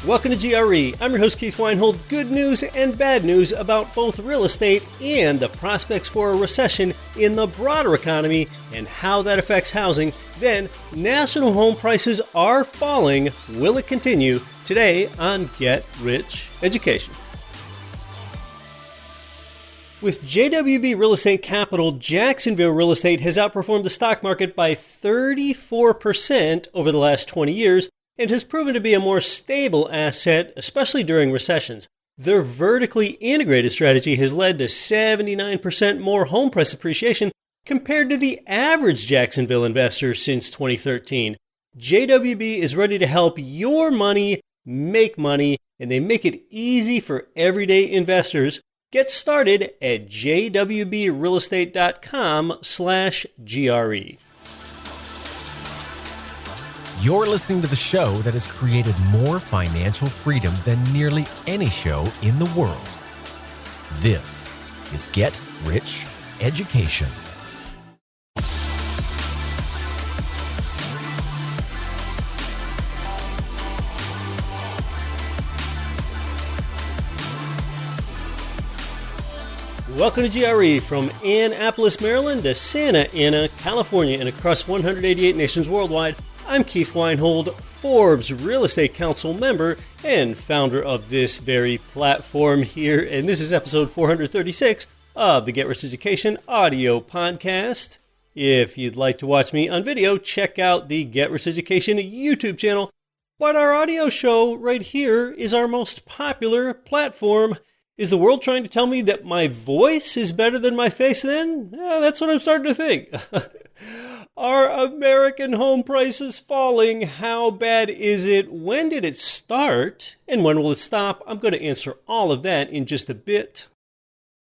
Welcome to GRE. I'm your host, Keith Weinhold. Good news and bad news about both real estate and the prospects for a recession in the broader economy and how that affects housing. Then, national home prices are falling. Will it continue? Today on Get Rich Education. With JWB Real Estate Capital, Jacksonville real estate has outperformed the stock market by 34% over the last 20 years and has proven to be a more stable asset, especially during recessions. Their vertically integrated strategy has led to 79% more home price appreciation compared to the average Jacksonville investor since 2013. JWB is ready to help your money make money, and they make it easy for everyday investors. Get started at jwbrealestate.com/GRE. You're listening to the show that has created more financial freedom than nearly any show in the world. This is Get Rich Education. Welcome to GRE from Annapolis, Maryland to Santa Ana, California, and across 188 nations worldwide. I'm Keith Weinhold, Forbes Real Estate Council member and founder of this very platform here, and this is episode 436 of the Get Rich Education audio podcast. If you'd like to watch me on video, check out the Get Rich Education YouTube channel, but our audio show right here is our most popular platform. Is the world trying to tell me that my voice is better than my face then? That's what I'm starting to think. Are American home prices falling? How bad is it? When did it start? And when will it stop? I'm going to answer all of that in just a bit.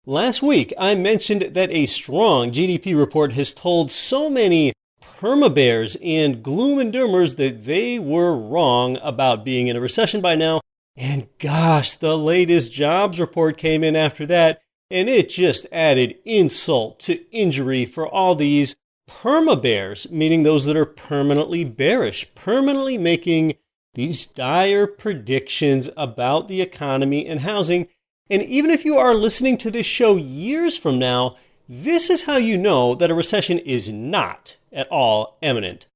Last week, I mentioned that a strong GDP report has told so many perma-bears and gloom and doomers that they were wrong about being in a recession by now. And gosh, the latest jobs report came in after that, and it just added insult to injury for all these perma-bears, meaning those that are permanently bearish, permanently making these dire predictions about the economy and housing. And even if you are listening to this show years from now, this is how you know that a recession is not at all imminent.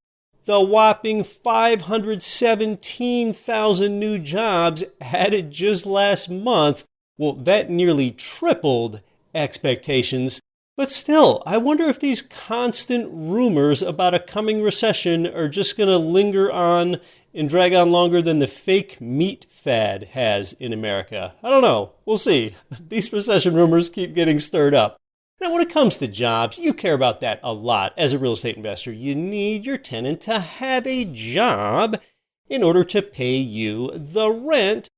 The whopping 517,000 new jobs added just last month, well, that nearly tripled expectations. But still, I wonder if these constant rumors about a coming recession are just going to linger on and drag on longer than the fake meat fad has in America. I don't know. We'll see. These recession rumors keep getting stirred up. Now, when it comes to jobs, you care about that a lot. As a real estate investor, you need your tenant to have a job in order to pay you the rent.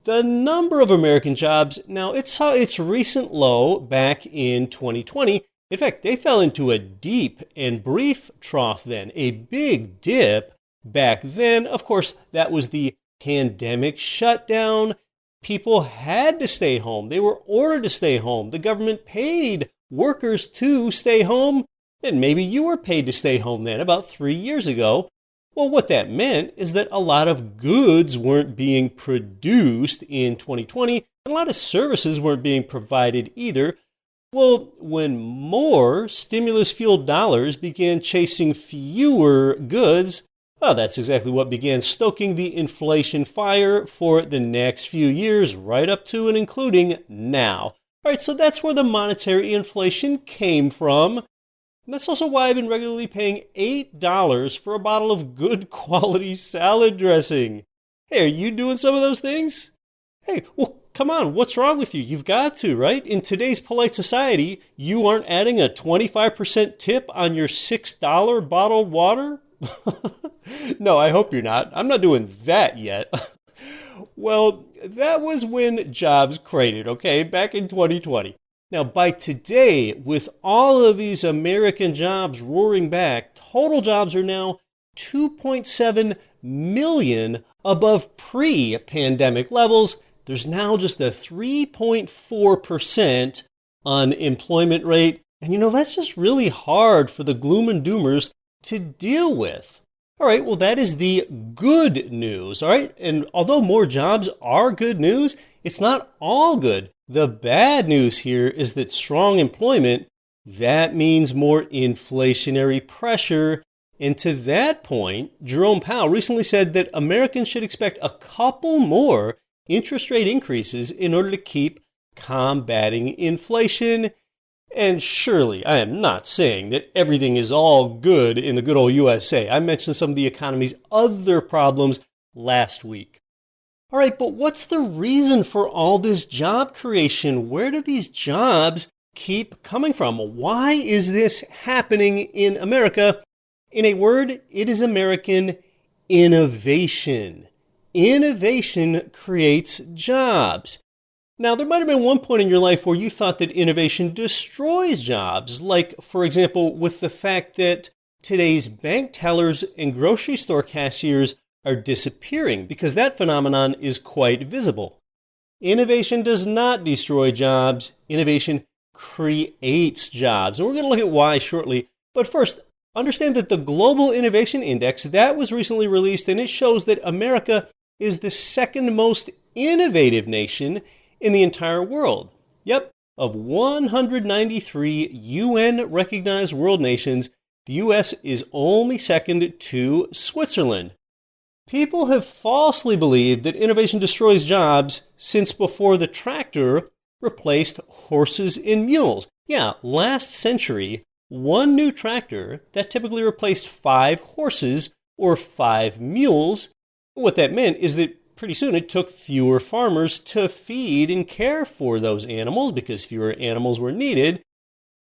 The number of American jobs, now it saw its recent low back in 2020. In fact, they fell into a deep and brief trough then, a big dip back then. Of course, that was the pandemic shutdown. People had to stay home. They were ordered to stay home. The government paid workers to stay home, and maybe you were paid to stay home then about 3 years ago. Well, what that meant is that a lot of goods weren't being produced in 2020, and a lot of services weren't being provided either. Well, when more stimulus-fueled dollars began chasing fewer goods, well, that's exactly what began stoking the inflation fire for the next few years, right up to and including now. All right, so that's where the monetary inflation came from. And that's also why I've been regularly paying $8 for a bottle of good quality salad dressing. Hey, are you doing some of those things? Hey, well, come on, what's wrong with you? You've got to, right? In today's polite society, you aren't adding a 25% tip on your $6 bottled water? No, I hope you're not. I'm not doing that yet. Well, that was when jobs cratered, okay, back in 2020. Now, by today, with all of these American jobs roaring back, total jobs are now 2.7 million above pre-pandemic levels. There's now just a 3.4% unemployment rate. And you know, that's just really hard for the gloom and doomers to deal with. All right, well, that is the good news. All right, and although more jobs are good news, it's not all good. The bad news here is that strong employment, that means more inflationary pressure. And to that point, Jerome Powell recently said that Americans should expect a couple more interest rate increases in order to keep combating inflation. And surely, I am not saying that everything is all good in the good old USA. I mentioned some of the economy's other problems last week. All right, but what's the reason for all this job creation? Where do these jobs keep coming from? Why is this happening in America? In a word, it is American innovation. Innovation creates jobs. Now, there might have been one point in your life where you thought that innovation destroys jobs, like, for example, with the fact that today's bank tellers and grocery store cashiers are disappearing, because that phenomenon is quite visible. Innovation does not destroy jobs. Innovation creates jobs. And we're going to look at why shortly. But first, understand that the Global Innovation Index, that was recently released, and it shows that America is the second most innovative nation in the entire world. Yep, of 193 UN-recognized world nations, the U.S. is only second to Switzerland. People have falsely believed that innovation destroys jobs since before the tractor replaced horses and mules. Yeah, last century, one new tractor that typically replaced 5 horses or 5 mules. What that meant is that pretty soon it took fewer farmers to feed and care for those animals because fewer animals were needed.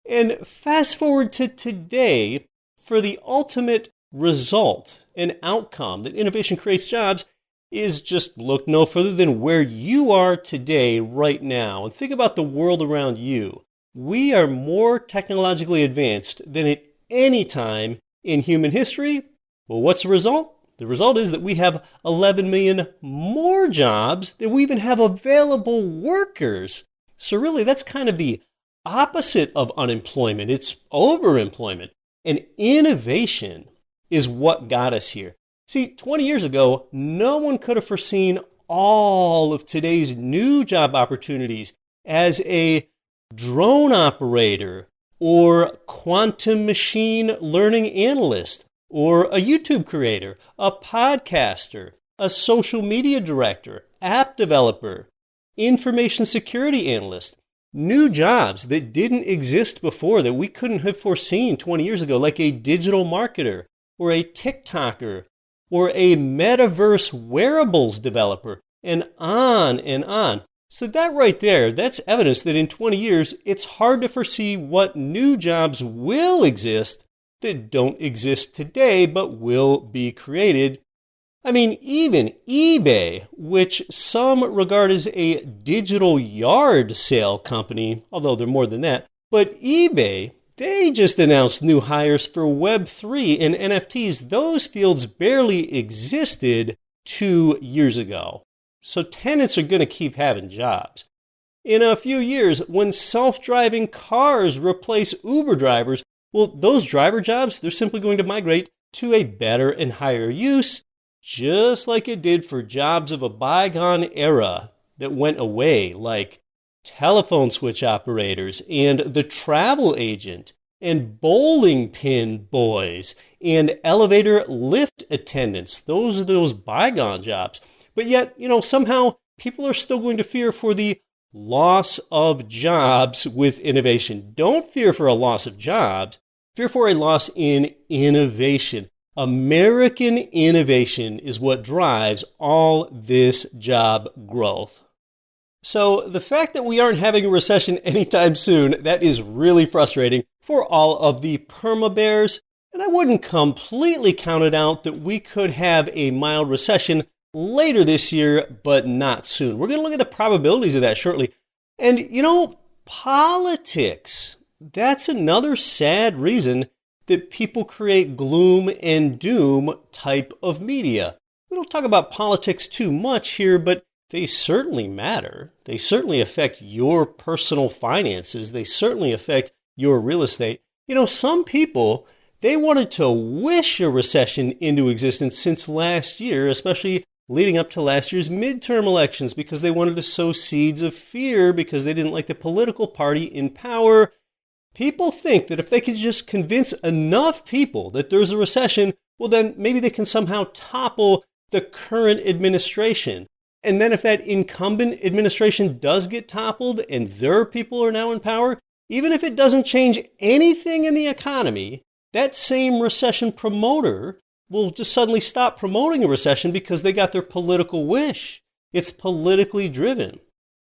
And fast forward to today, for the ultimate result and outcome that innovation creates jobs is just look no further than where you are today, right now, and think about the world around you. We are more technologically advanced than at any time in human history. Well, what's the result? The result is that we have 11 million more jobs than we even have available workers. So really, that's kind of the opposite of unemployment. It's overemployment. And innovation is what got us here. See, 20 years ago, no one could have foreseen all of today's new job opportunities as a drone operator or quantum machine learning analyst or a YouTube creator, a podcaster, a social media director, app developer, information security analyst. New jobs that didn't exist before that we couldn't have foreseen 20 years ago, like a digital marketer or a TikToker or a metaverse wearables developer, and on and on. So that right there, that's evidence that in 20 years, it's hard to foresee what new jobs will exist that don't exist today but will be created. I mean, even eBay, which some regard as a digital yard sale company, although they're more than that, but eBay, they just announced new hires for Web3 and NFTs. Those fields barely existed 2 years ago. So tenants are going to keep having jobs. In a few years, when self-driving cars replace Uber drivers, well, those driver jobs, they're simply going to migrate to a better and higher use, just like it did for jobs of a bygone era that went away, like telephone switch operators and the travel agent and bowling pin boys and elevator lift attendants. Those are those bygone jobs. But yet, somehow people are still going to fear for the loss of jobs with innovation. Don't fear for a loss of jobs. Fear for a loss in innovation. American innovation is what drives all this job growth. So the fact that we aren't having a recession anytime soon, that is really frustrating for all of the perma-bears. And I wouldn't completely count it out that we could have a mild recession later this year, but not soon. We're going to look at the probabilities of that shortly. And politics, that's another sad reason that people create gloom and doom type of media. We don't talk about politics too much here, but they certainly matter. They certainly affect your personal finances. They certainly affect your real estate. Some people, They wanted to wish a recession into existence since last year, especially leading up to last year's midterm elections, because they wanted to sow seeds of fear because they didn't like the political party in power. People think that if they could just convince enough people that there's a recession, well, then maybe they can somehow topple the current administration. And then if that incumbent administration does get toppled and their people are now in power, even if it doesn't change anything in the economy, that same recession promoter will just suddenly stop promoting a recession because they got their political wish. It's politically driven.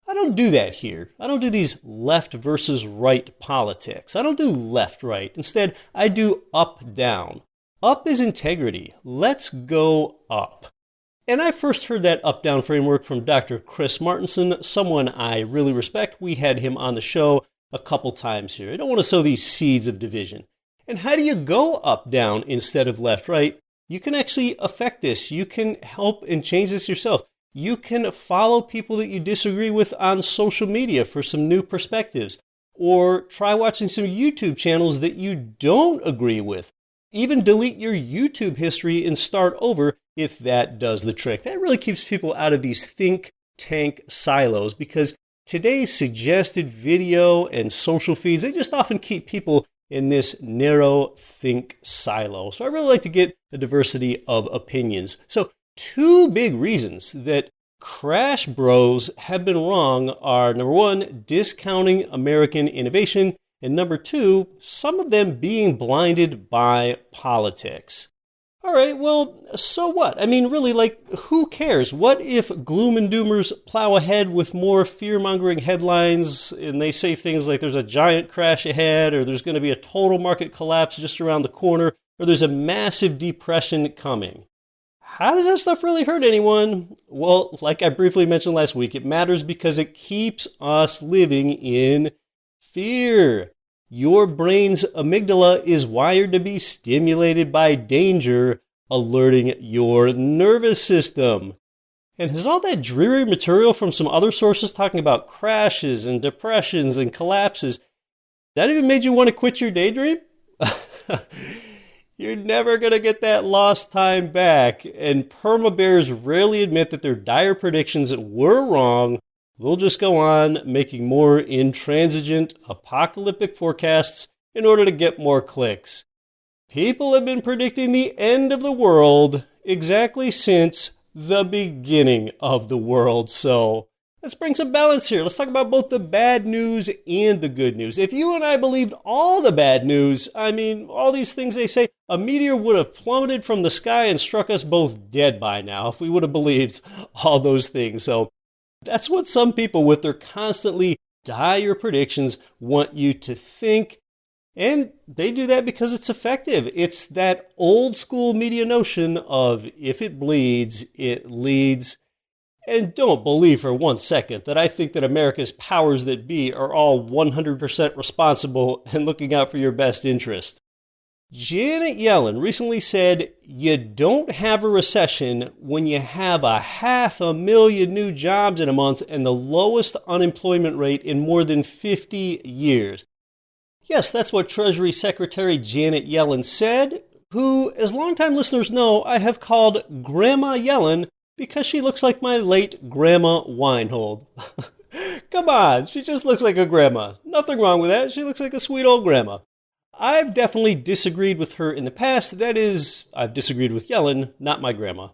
I don't do that here. I don't do these left versus right politics. I don't do left-right. Instead, I do up-down. Up is integrity. Let's go up. And I first heard that up-down framework from Dr. Chris Martenson, someone I really respect. We had him on the show a couple times here. I don't want to sow these seeds of division. And how do you go up-down instead of left-right? You can actually affect this. You can help and change this yourself. You can follow people that you disagree with on social media for some new perspectives, or try watching some YouTube channels that you don't agree with. Even delete your YouTube history and start over if that does the trick. That really keeps people out of these think tank silos, because today's suggested video and social feeds, they just often keep people in this narrow think silo. So I really like to get a diversity of opinions. So two big reasons that crash bros have been wrong are, number one, discounting American innovation, and number two, some of them being blinded by politics. All right, well, so what? I mean, really, who cares? What if gloom and doomers plow ahead with more fear-mongering headlines and they say things like there's a giant crash ahead, or there's going to be a total market collapse just around the corner, or there's a massive depression coming? How does that stuff really hurt anyone? Well, like I briefly mentioned last week, it matters because it keeps us living in fear. Your brain's amygdala is wired to be stimulated by danger, alerting your nervous system. And has all that dreary material from some other sources talking about crashes and depressions and collapses, that even made you want to quit your daydream? You're never going to get that lost time back. And perma-bears rarely admit that their dire predictions were wrong. They'll just go on making more intransigent, apocalyptic forecasts in order to get more clicks. People have been predicting the end of the world exactly since the beginning of the world. So let's bring some balance here. Let's talk about both the bad news and the good news. If you and I believed all the bad news, I mean, all these things they say, a meteor would have plummeted from the sky and struck us both dead by now if we would have believed all those things. So that's what some people with their constantly dire predictions want you to think. And they do that because it's effective. It's that old school media notion of if it bleeds, it leads. And don't believe for 1 second that I think that America's powers that be are all 100% responsible and looking out for your best interest. Janet Yellen recently said, you don't have a recession when you have 500,000 new jobs in a month and the lowest unemployment rate in more than 50 years. Yes, that's what Treasury Secretary Janet Yellen said, who, as longtime listeners know, I have called Grandma Yellen because she looks like my late Grandma Weinhold. Come on, she just looks like a grandma. Nothing wrong with that. She looks like a sweet old grandma. I've definitely disagreed with her in the past. That is, I've disagreed with Yellen, not my grandma.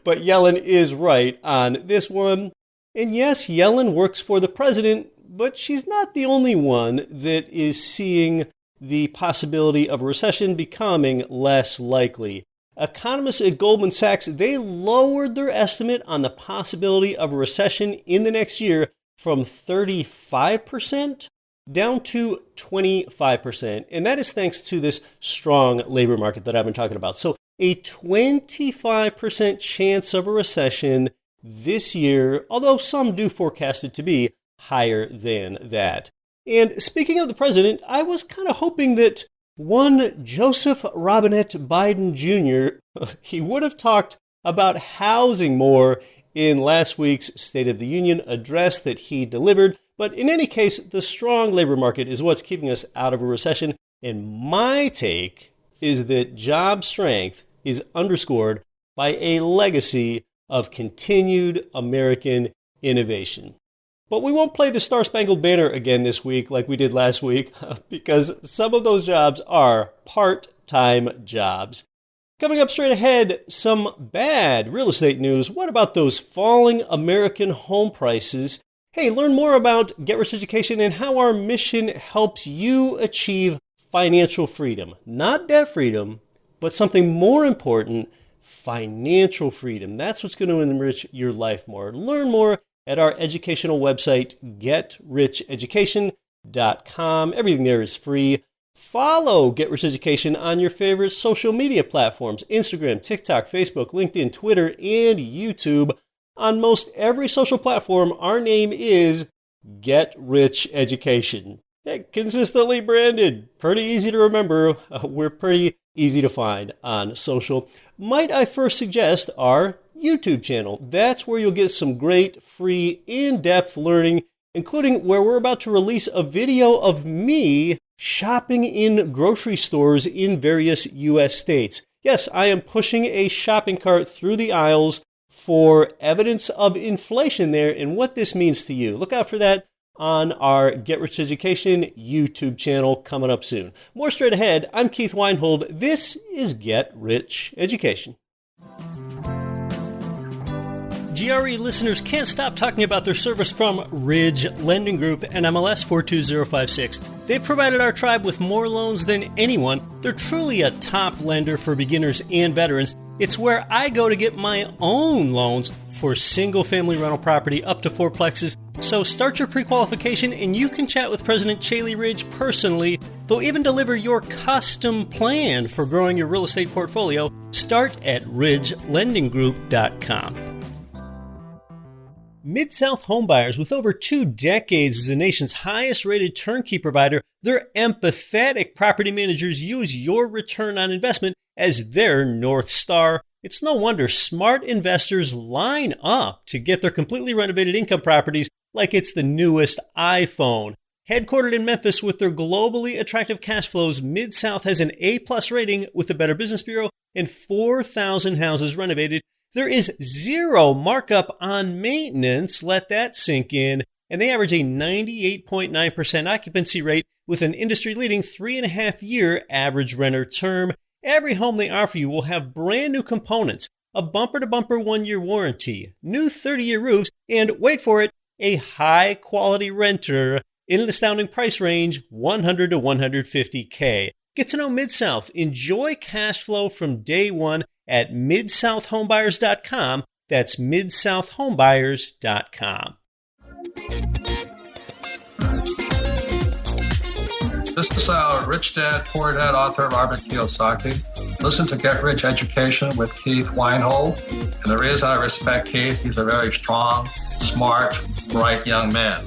But Yellen is right on this one. And yes, Yellen works for the president, but she's not the only one that is seeing the possibility of a recession becoming less likely. Economists at Goldman Sachs, they lowered their estimate on the possibility of a recession in the next year from 35% down to 25%. And that is thanks to this strong labor market that I've been talking about. So a 25% chance of a recession this year, although some do forecast it to be higher than that. And speaking of the president, I was kind of hoping that one Joseph Robinette Biden Jr., he would have talked about housing more in last week's State of the Union address that he delivered. But in any case, the strong labor market is what's keeping us out of a recession. And my take is that job strength is underscored by a legacy of continued American innovation. But we won't play the Star Spangled Banner again this week like we did last week because some of those jobs are part-time jobs. Coming up straight ahead, some bad real estate news. What about those falling American home prices? Hey, learn more about Get Rich Education and how our mission helps you achieve financial freedom. Not debt freedom, but something more important, financial freedom. That's what's going to enrich your life more. Learn more at our educational website, GetRichEducation.com. Everything there is free. Follow Get Rich Education on your favorite social media platforms, Instagram, TikTok, Facebook, LinkedIn, Twitter, and YouTube. On most every social platform, our name is Get Rich Education. Consistently branded. Pretty easy to remember. We're pretty easy to find on social. Might I first suggest our YouTube channel? That's where you'll get some great, free, in-depth learning, including where we're about to release a video of me shopping in grocery stores in various U.S. states. Yes, I am pushing a shopping cart through the aisles for evidence of inflation there and what this means to you. Look out for that on our Get Rich Education YouTube channel coming up soon. More straight ahead. I'm Keith Weinhold. This is Get Rich Education. GRE listeners can't stop talking about their service from Ridge Lending Group and MLS 42056. They've provided our tribe with more loans than anyone. They're truly a top lender for beginners and veterans. It's where I go to get my own loans for single-family rental property up to 4plexes. So start your pre-qualification and you can chat with President Chaley Ridge personally. They'll even deliver your custom plan for growing your real estate portfolio. Start at ridgelendinggroup.com. Mid-South homebuyers with over 2 decades as the nation's highest-rated turnkey provider, their empathetic property managers use your return on investment as their North Star. It's no wonder smart investors line up to get their completely renovated income properties like it's the newest iPhone. Headquartered in Memphis with their globally attractive cash flows, Mid-South has an A-plus rating with the Better Business Bureau and 4,000 houses renovated. There is zero markup on maintenance, let that sink in, and they average a 98.9% occupancy rate with an industry-leading 3.5-year average renter term. Every home they offer you will have brand new components, a bumper-to-bumper 1-year warranty, new 30-year roofs, and wait for it, a high-quality renter in an astounding price range, $100,000 to $150,000. Get to know Mid-South. Enjoy cash flow from day one at midsouthhomebuyers.com. That's midsouthhomebuyers.com. This is Rich Dad, Poor Dad, author of Robert Kiyosaki. Listen to Get Rich Education with Keith Weinhold. And the reason I respect Keith, he's a very strong, smart, bright young man.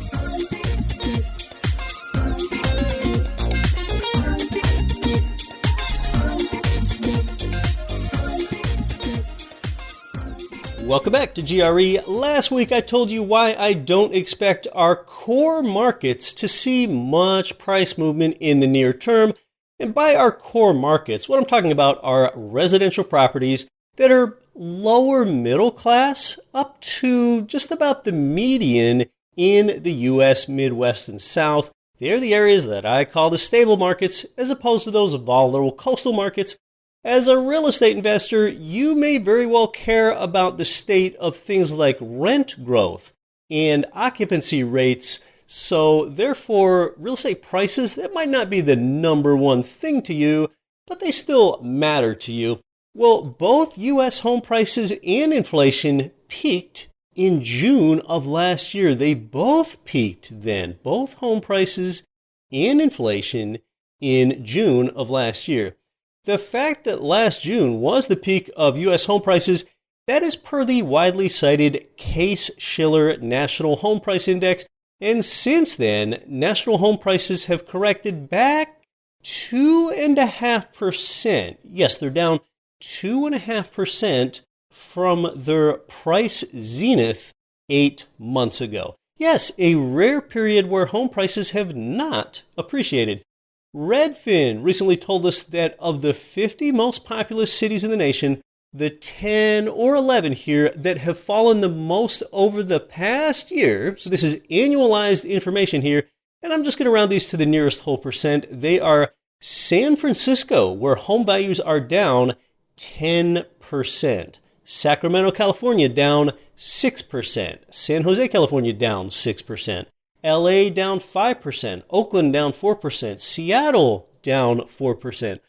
Welcome back to GRE. Last week I told you why I don't expect our core markets to see much price movement in the near term. And by our core markets, what I'm talking about are residential properties that are lower middle class up to just about the median in the U.S. Midwest and South. They're the areas that I call the stable markets as opposed to those volatile coastal markets. As a real estate investor, you may very well care about the state of things like rent growth and occupancy rates. So therefore, real estate prices, that might not be the number one thing to you, but they still matter to you. Well, both U.S. home prices and inflation peaked in June of last year. They both peaked then, both home prices and inflation in June of last year. The fact that last June was the peak of U.S. home prices, that is per the widely cited Case-Shiller National Home Price Index. And since then, national home prices have corrected back 2.5%. Yes, they're down 2.5% from their price zenith 8 months ago. Yes, a rare period where home prices have not appreciated. Redfin recently told us that of the 50 most populous cities in the nation, the 10 or 11 here that have fallen the most over the past year, so this is annualized information here, and I'm just going to round these to the nearest whole percent. They are San Francisco, where home values are down 10%. Sacramento, California, down 6%. San Jose, California, down 6%. LA, down 5%. Oakland, down 4%. Seattle, down 4%.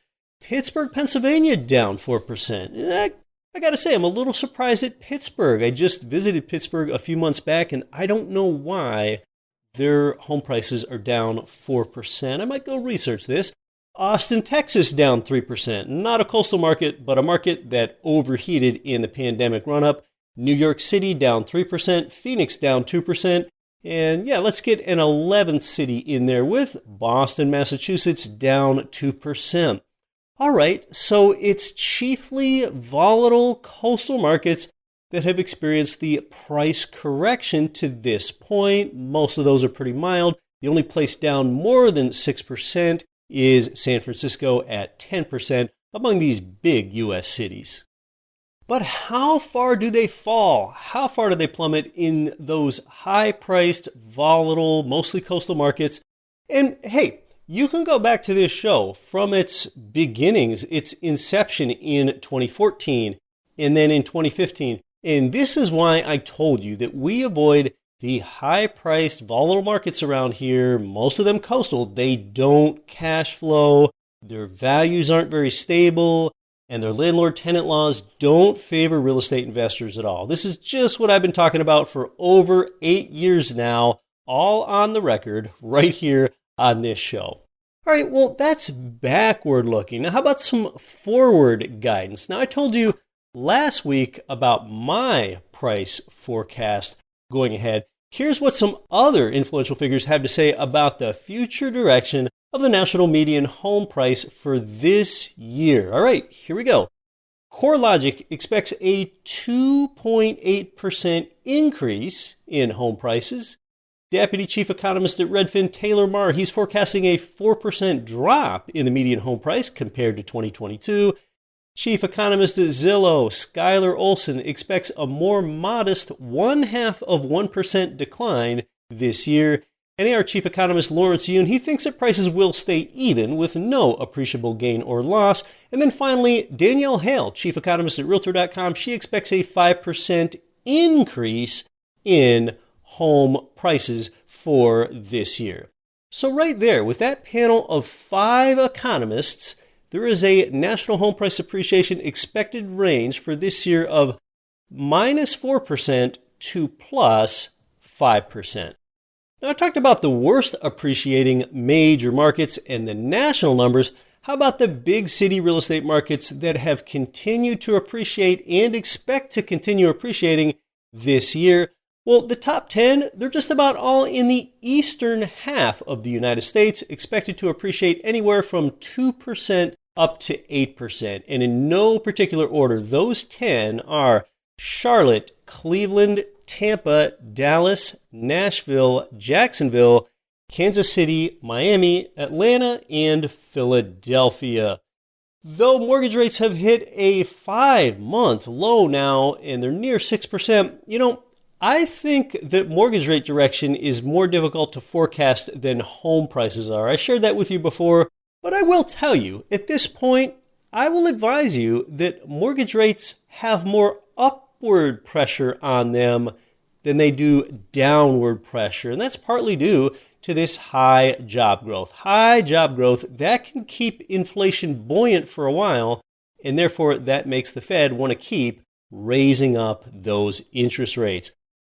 Pittsburgh, Pennsylvania, down 4%. I gotta say, I'm a little surprised at Pittsburgh. I just visited Pittsburgh a few months back, and I don't know why their home prices are down 4%. I might go research this. Austin, Texas, down 3%. Not a coastal market, but a market that overheated in the pandemic run-up. New York City, down 3%. Phoenix, down 2%. And yeah, let's get an 11th city in there with Boston, Massachusetts, down 2%. All right, so it's chiefly volatile coastal markets that have experienced the price correction to this point. Most of those are pretty mild. The only place down more than 6% is San Francisco at 10% among these big U.S. cities. But how far do they fall? How far do they plummet in those high-priced, volatile, mostly coastal markets? And hey, you can go back to this show from its beginnings, its inception in 2014, and then in 2015. And this is why I told you that we avoid the high-priced, volatile markets around here, most of them coastal. They don't cash flow, their values aren't very stable, and their landlord-tenant laws don't favor real estate investors at all. This is just what I've been talking about for over 8 years now, all on the record, right here on this show. All right, well, that's backward looking. Now, how about some forward guidance? Now, I told you last week about my price forecast going ahead. Here's what some other influential figures have to say about the future direction of the national median home price for this year. All right, here we go. CoreLogic expects a 2.8% increase in home prices. Deputy Chief Economist at Redfin, Taylor Marr, he's forecasting a 4% drop in the median home price compared to 2022. Chief Economist at Zillow, Skylar Olson, expects a more modest 0.5% decline this year. NAR Chief Economist Lawrence Yun, he thinks that prices will stay even with no appreciable gain or loss. And then finally, Danielle Hale, Chief Economist at Realtor.com, she expects a 5% increase in home prices for this year. So right there, with that panel of 5 economists, there is a national home price appreciation expected range for this year of -4% to +5%. Now, I talked about the worst appreciating major markets and the national numbers. How about the big city real estate markets that have continued to appreciate and expect to continue appreciating this year? Well, the top 10, they're just about all in the eastern half of the United States, expected to appreciate anywhere from 2% up to 8%. And in no particular order, those 10 are Charlotte, Cleveland, Tampa, Dallas, Nashville, Jacksonville, Kansas City, Miami, Atlanta, and Philadelphia. Though mortgage rates have hit a 5-month low now, and they're near 6%, I think that mortgage rate direction is more difficult to forecast than home prices are. I shared that with you before, but I will tell you, at this point, I will advise you that mortgage rates have more upward pressure on them than they do downward pressure. And that's partly due to this high job growth. High job growth, that can keep inflation buoyant for a while, and therefore that makes the Fed want to keep raising up those interest rates.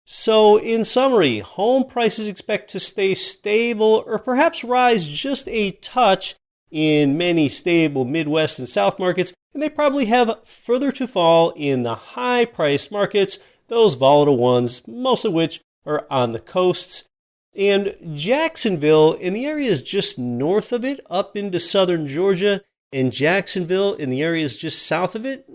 So in summary, home prices expect to stay stable or perhaps rise just a touch in many stable Midwest and South markets, and they probably have further to fall in the high-priced markets, those volatile ones, most of which are on the coasts. And Jacksonville, in the areas just north of it, up into southern Georgia, and Jacksonville in the areas just south of it,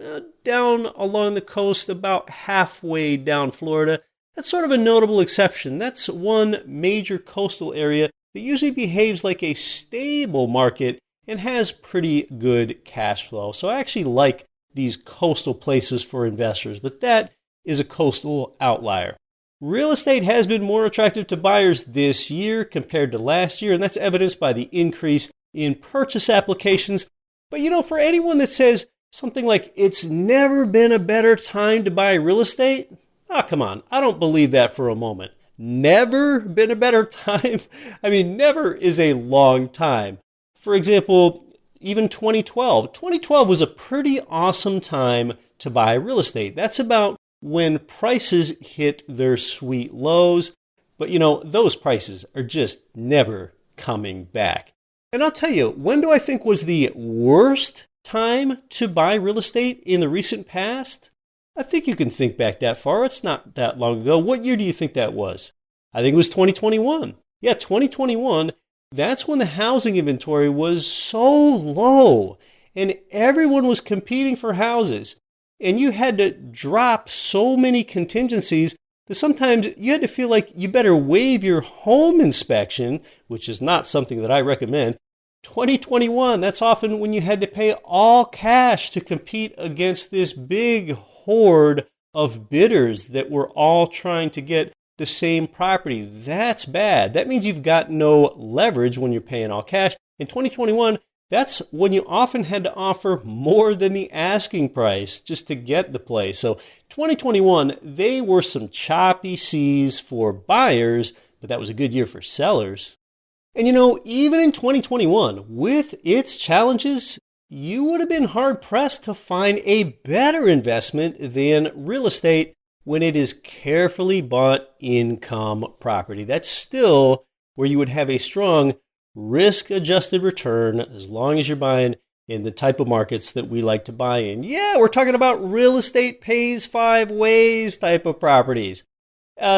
down along the coast about halfway down Florida. That's sort of a notable exception. That's one major coastal area that usually behaves like a stable market and has pretty good cash flow. So I actually like these coastal places for investors, but that is a coastal outlier. Real estate has been more attractive to buyers this year compared to last year, and that's evidenced by the increase in purchase applications. But for anyone that says something like it's never been a better time to buy real estate, come on, I don't believe that for a moment. Never been a better time? I mean, never is a long time. For example, even 2012. 2012 was a pretty awesome time to buy real estate. That's about when prices hit their sweet lows. But those prices are just never coming back. And I'll tell you, when do I think was the worst time to buy real estate in the recent past? I think you can think back that far. It's not that long ago. What year do you think that was? I think it was 2021. Yeah, 2021. That's when the housing inventory was so low and everyone was competing for houses. And you had to drop so many contingencies that sometimes you had to feel like you better waive your home inspection, which is not something that I recommend. 2021, that's often when you had to pay all cash to compete against this big horde of bidders that were all trying to get the same property. That's bad. That means you've got no leverage when you're paying all cash. In 2021, that's when you often had to offer more than the asking price just to get the place. So 2021, they were some choppy seas for buyers, but that was a good year for sellers. And even in 2021, with its challenges, you would have been hard-pressed to find a better investment than real estate when it is carefully bought income property. That's still where you would have a strong risk-adjusted return as long as you're buying in the type of markets that we like to buy in. Yeah, we're talking about real estate pays 5 ways type of properties.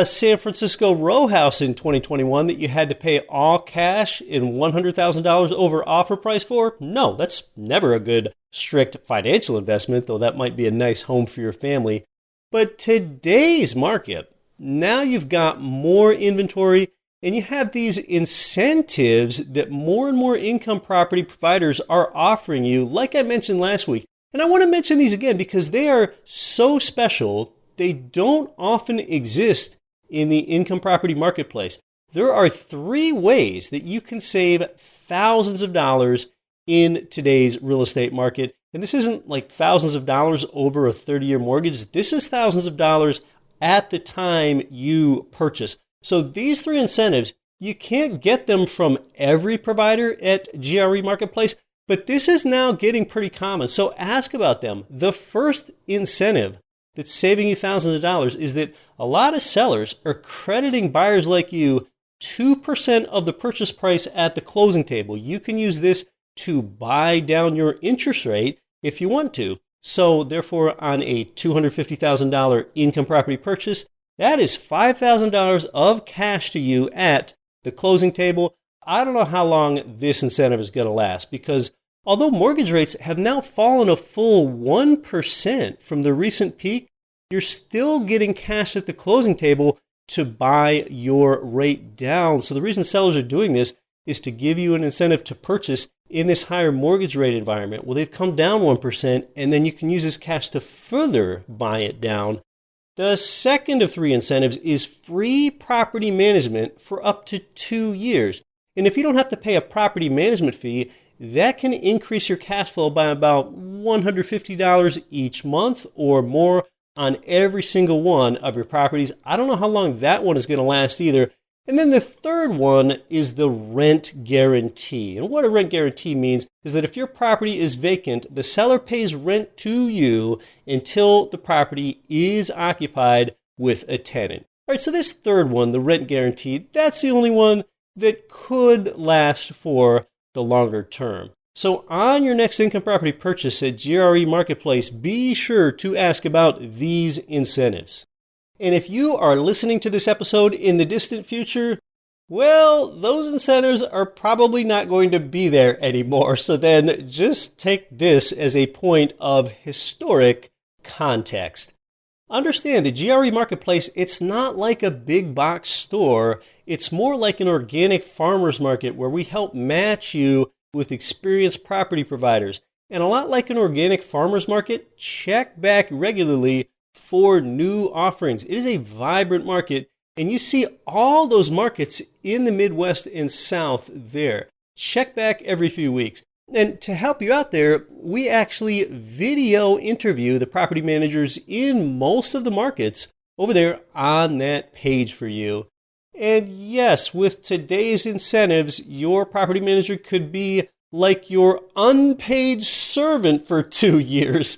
San Francisco row house in 2021 that you had to pay all cash in $100,000 over offer price for? No, that's never a good strict financial investment, though that might be a nice home for your family. But today's market, now you've got more inventory and you have these incentives that more and more income property providers are offering you, like I mentioned last week. And I want to mention these again because they are so special. They don't often exist in the income property marketplace. There are 3 ways that you can save thousands of dollars in today's real estate market. And this isn't like thousands of dollars over a 30-year mortgage. This is thousands of dollars at the time you purchase. So these 3 incentives, you can't get them from every provider at GRE Marketplace, but this is now getting pretty common. So ask about them. The first incentive that's saving you thousands of dollars is that a lot of sellers are crediting buyers like you 2% of the purchase price at the closing table. You can use this to buy down your interest rate if you want to. So therefore, on a $250,000 income property purchase, that is $5,000 of cash to you at the closing table. I don't know how long this incentive is going to last because although mortgage rates have now fallen a full 1% from the recent peak, you're still getting cash at the closing table to buy your rate down. So the reason sellers are doing this is to give you an incentive to purchase in this higher mortgage rate environment. Well, they've come down 1%, and then you can use this cash to further buy it down. The second of 3 incentives is free property management for up to 2 years. And if you don't have to pay a property management fee, that can increase your cash flow by about $150 each month or more on every single one of your properties. I don't know how long that one is going to last either. And then the third one is the rent guarantee. And what a rent guarantee means is that if your property is vacant, the seller pays rent to you until the property is occupied with a tenant. All right, so this third one, the rent guarantee, that's the only one that could last for the longer term. So on your next income property purchase at GRE Marketplace, be sure to ask about these incentives. And if you are listening to this episode in the distant future, well, those incentives are probably not going to be there anymore. So then just take this as a point of historic context. Understand the GRE Marketplace, it's not like a big box store. It's more like an organic farmer's market where we help match you with experienced property providers. And a lot like an organic farmer's market, check back regularly for new offerings. It is a vibrant market, and you see all those markets in the Midwest and South there. Check back every few weeks. And to help you out there, we actually video interview the property managers in most of the markets over there on that page for you. And yes, with today's incentives, your property manager could be like your unpaid servant for 2 years.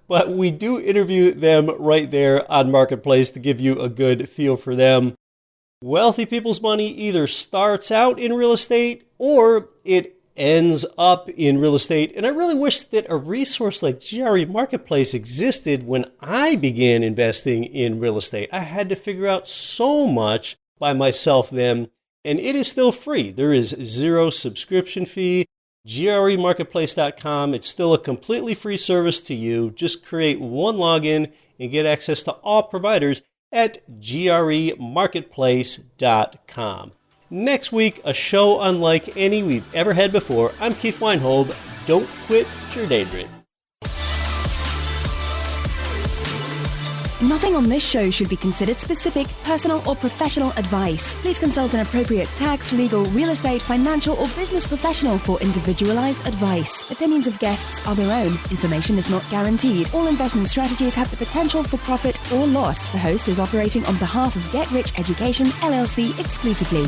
But we do interview them right there on Marketplace to give you a good feel for them. Wealthy people's money either starts out in real estate or it ends up in real estate. And I really wish that a resource like GRE Marketplace existed when I began investing in real estate. I had to figure out so much by myself then, and it is still free. There is zero subscription fee. GREmarketplace.com. It's still a completely free service to you. Just create one login and get access to all providers at GREmarketplace.com. Next week, a show unlike any we've ever had before. I'm Keith Weinhold. Don't quit your daydream. Nothing on this show should be considered specific, personal, or professional advice. Please consult an appropriate tax, legal, real estate, financial, or business professional for individualized advice. Opinions of guests are their own. Information is not guaranteed. All investment strategies have the potential for profit or loss. The host is operating on behalf of Get Rich Education, LLC exclusively.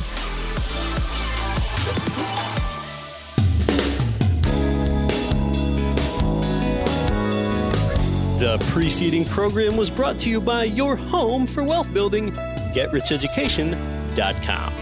The preceding program was brought to you by your home for wealth building, GetRichEducation.com.